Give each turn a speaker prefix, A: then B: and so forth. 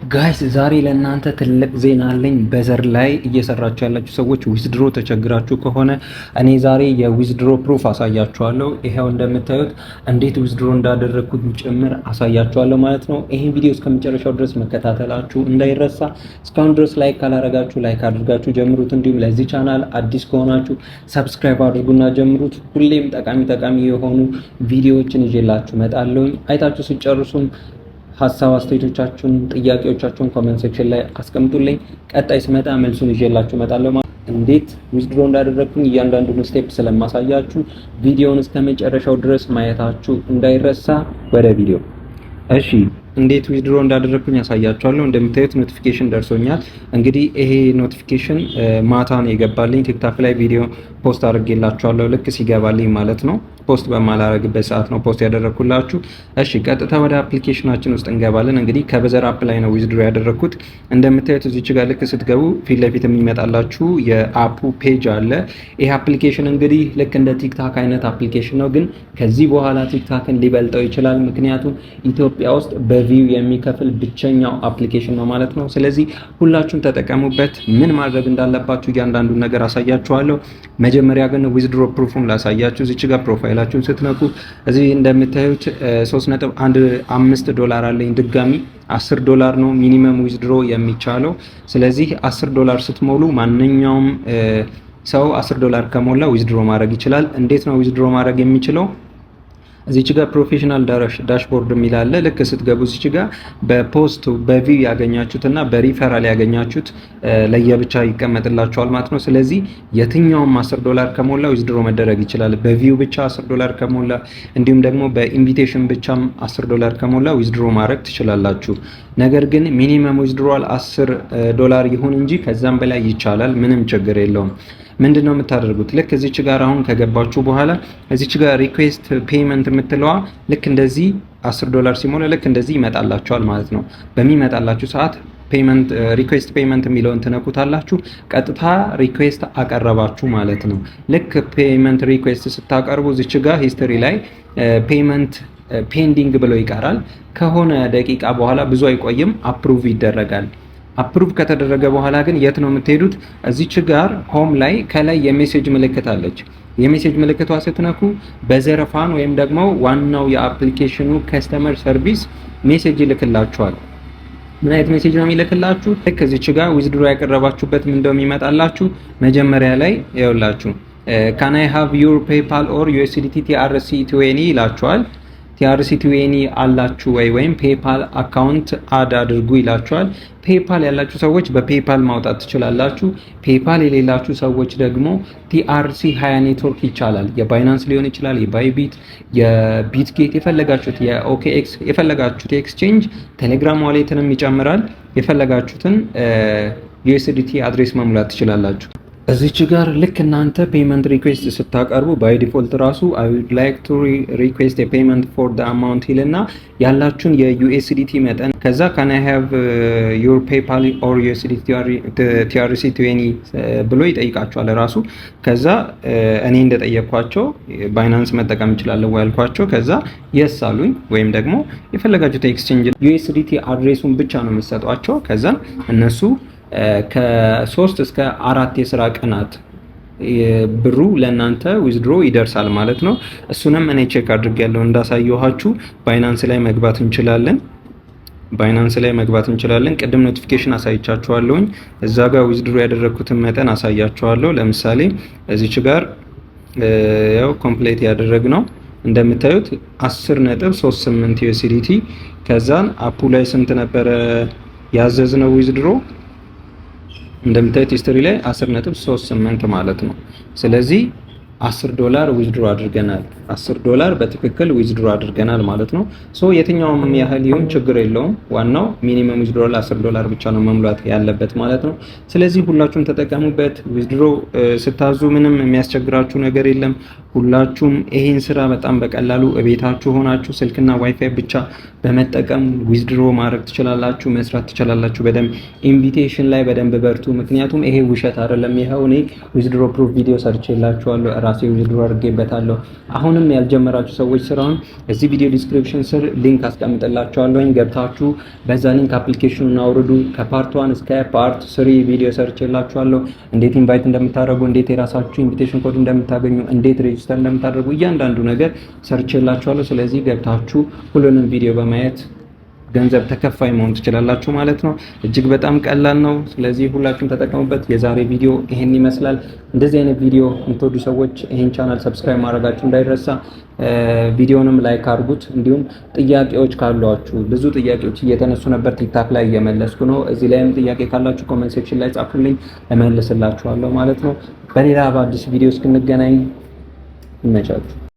A: ጋይስ ዛሬ ለእናንተ ትልቅ ዜና አለኝ። በዘር ላይ እየሰራችሁ ያላችሁ ሰዎች ዊዝድሮ ተቸግራችሁ ከሆነ እኔ ዛሬ የዊዝድሮ ፕሩፍ አሳያችኋለሁ። ይሄው እንደምታዩት እንዴት ዊዝድሮ እንዳደረግኩት ጭምር አሳያችኋለሁ ማለት ነው። ይሄን ቪዲዮ እስከመጨረሻው ድረስ መከታተላችሁ እንዳይረሳ። እስካሁን ድረስ ላይክ ካላረጋችሁ ላይክ አድርጋችሁ ጀምሩት። እንዲሁም ለዚህ ቻናል አዲስ ከሆናችሁ ሰብስክራይብ አድርጉና ጀምሩት። ሁሌም ጠቃሚ የሆኑ ቪዲዮዎችን ይዤላችሁ እመጣለሁ። አይታችሁ ሲጨርሱም ሀሳብ አስተያየቶቻችሁን፣ ጥያቄዎቻችሁን ኮሜንት ሴክሽን ላይ አስቀምጡልኝ። ቀጣይ ስመጣ መልሱን ይዤላችሁ እመጣለሁ። እንዴት ዊዝድሮ እንዳደረግኩኝ እያንዳንዱን ስቴፕ ስለማሳያችሁ ቪዲዮውን እስከመጨረሻው ድረስ ማየታችሁ እንዳይረሳ። ወደ ቪዲዮ። እሺ እንዴት ዊዝድሮ እንዳደረግኩኝ ያሳያችኋለሁ። እንደምታዩት ኖቲፊኬሽን ደርሶኛል። እንግዲህ ይሄ ኖቲፊኬሽን ማታ ነው የገባልኝ። ቲክታክ ላይ ቪዲዮ ፖስት አድርጌላችኋለሁ ልክ ሲገባልኝ ማለት ነው። ፖስት በማላረግበት ሰዓት ነው ፖስት ያደረኩላችሁ። እሺ ቀጥታ ወደ አፕሊኬሽናችን ውስጥ እንገባለን። እንግዲህ ከበዘር አፕ ላይ ነው ዊዝድሮ ያደረኩት። እንደምታዩት እዚች ጋር ልክ ስትገቡ ፊት ለፊት የሚመጣላችሁ የአፑ ፔጅ አለ። ይሄ አፕሊኬሽን እንግዲህ ልክ እንደ ቲክታክ አይነት አፕሊኬሽን ነው፣ ግን ከዚህ በኋላ ቲክታክን ሊበልጠው ይችላል። ምክንያቱም ኢትዮጵያ ውስጥ በቪው የሚከፍል ብቸኛው አፕሊኬሽን ነው ማለት ነው። ስለዚህ ሁላችሁም ተጠቀሙበት። ምን ማድረግ እንዳለባችሁ እያንዳንዱን ነገር አሳያችኋለሁ። መጀመሪያ ግን ዊዝድሮ ፕሩፉን ላሳያችሁ። እዚች ጋር ፕሮፋይላችሁን ስትነኩ እዚህ እንደምታዩት $3.15 አለኝ። ድጋሚ $10 ነው ሚኒመም ዊዝድሮ የሚቻለው። ስለዚህ $10 ስትሞሉ ማንኛውም ሰው $10 ከሞላ ዊዝድሮ ማድረግ ይችላል። እንዴት ነው ዊዝድሮ ማድረግ የሚችለው? እዚች ጋር ፕሮፌሽናል ዳሽቦርድ የሚላለ ልክ ስትገቡ እዚች ጋር በፖስት በቪው ያገኛችሁትና በሪፈራል ያገኛችሁት ለየብቻ ይቀመጥላችኋል ማለት ነው። ስለዚህ የትኛውም $10 ከሞላ ዊዝድሮ መደረግ ይችላል። በቪው ብቻ $10 ከሞላ እንዲሁም ደግሞ በኢንቪቴሽን ብቻም $10 ከሞላ ዊዝድሮ ማድረግ ትችላላችሁ። ነገር ግን ሚኒመም ዊዝድሮዋል $10 ይሁን እንጂ ከዛም በላይ ይቻላል። ምንም ችግር የለውም። ምንድነው የምታደርጉት? ልክ እዚች ጋር አሁን ከገባችሁ በኋላ እዚች ጋር ሪኩዌስት ፔመንት የምትለዋ ልክ እንደዚህ $10 ሲሞላ ልክ እንደዚህ ይመጣላችኋል ማለት ነው። በሚመጣላችሁ ሰዓት ፔመንት ሪኩዌስት ፔመንት የሚለውን ትነኩታላችሁ። ቀጥታ ሪኩዌስት አቀረባችሁ ማለት ነው። ልክ ፔመንት ሪኩዌስት ስታቀርቡ እዚች ጋር ሂስትሪ ላይ ፔመንት ፔንዲንግ ብሎ ይቀራል። ከሆነ ደቂቃ በኋላ ብዙ አይቆይም አፕሩቭ ይደረጋል። አፕሩቭ ከተደረገ በኋላ ግን የት ነው የምትሄዱት? እዚች ጋር ሆም ላይ ከላይ የሜሴጅ ምልክት አለች። የሜሴጅ ምልክቷ ስትነኩ በዘረፋን ወይም ደግሞ ዋናው የአፕሊኬሽኑ ከስተመር ሰርቪስ ሜሴጅ ይልክላችኋል። ምን አይነት ሜሴጅ ነው የሚልክላችሁ? ልክ እዚች ጋር ዊዝድሮ ያቀረባችሁበት ምን እንደሚመጣላችሁ መጀመሪያ ላይ ይኸውላችሁ can I have your PayPal or USDT TRC20 ይላችኋል። TRC20 አላችሁ ወይም ፔፓል አካውንት አድ አድርጉ ይላችኋል። ፔፓል ያላችሁ ሰዎች በፔፓል ማውጣት ትችላላችሁ። ፔፓል የሌላችሁ ሰዎች ደግሞ TRC20 ኔትወርክ ይቻላል። የባይናንስ ሊሆን ይችላል፣ የባይቢት፣ የቢትጌት፣ የፈለጋችሁት የኦኬኤክስ፣ የፈለጋችሁት ኤክስቼንጅ፣ ቴሌግራም ዋሌትንም ይጨምራል። የፈለጋችሁትን USDT አድሬስ መሙላት ትችላላችሁ። እዚች ጋር ልክ እናንተ ፔመንት ሪኩዌስት ስታቀርቡ ባይ ዲፎልት ራሱ I would like to request a payment for the amount ይልና ያላችሁን የUSDT መጠን ከዛ can I have your PayPal or USDT TRC20 ብሎ ይጠይቃችኋል ራሱ። ከዛ እኔ እንደጠየቅኳቸው ባይናንስ መጠቀም እችላለሁ ያልኳቸው ከዛ yes አሉኝ። ወይም ደግሞ የፈለጋችሁት ኤክስቼንጅ USDT አድሬሱን ብቻ ነው የምትሰጧቸው። ከዛ እነሱ ከ3 እስከ 4 የስራ ቀናት ብሩ ለእናንተ ዊዝድሮ ይደርሳል ማለት ነው። እሱንም እኔ ቼክ አድርጌያለሁ እንዳሳየኋችሁ። ባይናንስ ላይ መግባት እንችላለን። ቅድም ኖቲፊኬሽን አሳይቻችኋለሁኝ። እዛ ጋር ዊዝድሮ ያደረኩትን መጠን አሳያችኋለሁ። ለምሳሌ እዚች ጋር ያው ኮምፕሌት ያደረግነው እንደምታዩት 10.38 USDT ከዛን አፑ ላይ ስንት ነበረ ያዘዝነው ዊዝድሮ እንደምታዩት ሂስትሪ ላይ 10.38 ማለት ነው። ስለዚህ $10 ዊዝድሮ አድርገናል። $10 በትክክል ዊዝድሮ አድርገናል ማለት ነው። ሶ የትኛውም ያህል ይሁን ችግር የለውም። ዋናው ሚኒመም ዊዝድሮ $10 ብቻ ነው መሙላት ያለበት ማለት ነው። ስለዚህ ሁላችሁም ተጠቀሙበት። ዊዝድሮ ስታዙ ምንም የሚያስቸግራችሁ ነገር የለም። ሁላችሁም ይሄን ስራ በጣም በቀላሉ እቤታችሁ ሆናችሁ ስልክና ዋይፋይ ብቻ በመጠቀም ዊዝድሮ ማድረግ ትችላላችሁ፣ መስራት ትችላላችሁ። በደንብ ኢንቪቴሽን ላይ በደንብ በርቱ። ምክንያቱም ይሄ ውሸት አይደለም። ይሄው እኔ ዊዝድሮ ፕሩፍ ቪዲዮ ሰርቼላችኋለሁ ራሴ ዊዝድሮ አድርጌበታለሁ። አሁንም ያልጀመራችሁ ሰዎች ስራውን እዚህ ቪዲዮ ዲስክሪፕሽን ስር ሊንክ አስቀምጥላችኋለሁ። ገብታችሁ በዛ ሊንክ አፕሊኬሽኑን አውርዱ። ከፓርት 1 እስከ ፓርት 3 ቪዲዮ ሰርችላችኋለሁ። እንዴት ኢንቫይት እንደምታደርጉ፣ እንዴት የራሳችሁ ኢንቪቴሽን ኮድ እንደምታገኙ፣ እንዴት ሬጂስተር እንደምታደርጉ እያንዳንዱ ነገር ሰርችላችኋለሁ። ስለዚህ ገብታችሁ ሁሉንም ቪዲዮ በማየት ገንዘብ ተከፋይ መሆን ትችላላችሁ ማለት ነው። እጅግ በጣም ቀላል ነው። ስለዚህ ሁላችሁም ተጠቀሙበት። የዛሬ ቪዲዮ ይሄን ይመስላል። እንደዚህ አይነት ቪዲዮ የምትወዱ ሰዎች ይሄን ቻናል ሰብስክራይብ ማድረጋችሁ እንዳይረሳ፣ ቪዲዮንም ላይክ አድርጉት። እንዲሁም ጥያቄዎች ካሏችሁ፣ ብዙ ጥያቄዎች እየተነሱ ነበር፣ ቲክታክ ላይ እየመለስኩ ነው። እዚህ ላይም ጥያቄ ካላችሁ ኮሜንት ሴክሽን ላይ ጻፉልኝ፣ እመልስላችኋለሁ ማለት ነው። በሌላ በአዲስ ቪዲዮ እስክንገናኝ ይመቻችሁ።